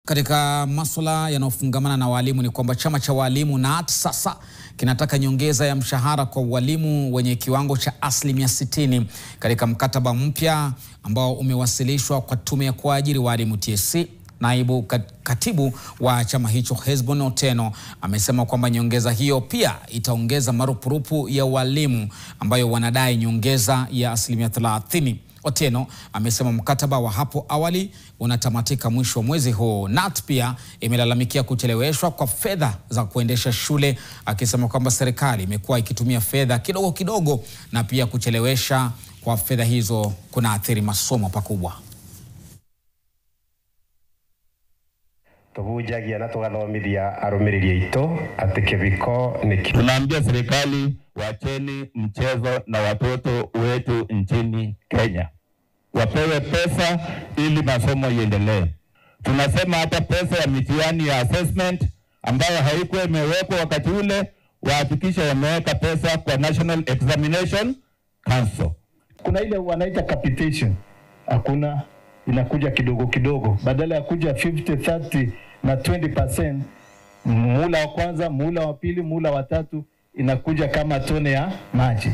Katika masuala yanayofungamana na walimu ni kwamba chama cha walimu KNUT sasa kinataka nyongeza ya mshahara kwa walimu wenye kiwango cha 60% katika mkataba mpya ambao umewasilishwa kwa tume ya kuajiri walimu TSC. Naibu katibu wa chama hicho Hesbon Otieno amesema kwamba nyongeza hiyo pia itaongeza marupurupu ya walimu ambayo wanadai nyongeza ya 30%. Otieno amesema mkataba wa hapo awali unatamatika mwisho wa mwezi huu. KNUT pia imelalamikia kucheleweshwa kwa fedha za kuendesha shule, akisema kwamba serikali imekuwa ikitumia fedha kidogo kidogo na pia kuchelewesha kwa fedha hizo kunaathiri masomo pakubwa. Tunaambia serikali wacheni mchezo na watoto wetu nchini Kenya. Wapewe pesa ili masomo iendelee. Tunasema hata pesa ya mitihani ya assessment ambayo haikuwa imewekwa wakati ule, wahakikisha wameweka pesa kwa National Examination Council. Kuna ile wanaita capitation. Hakuna, inakuja kidogo kidogo. Badala ya kuja 50, 30 na 20%, muhula wa kwanza, muhula wa pili, muhula wa tatu inakuja kama tone ya maji.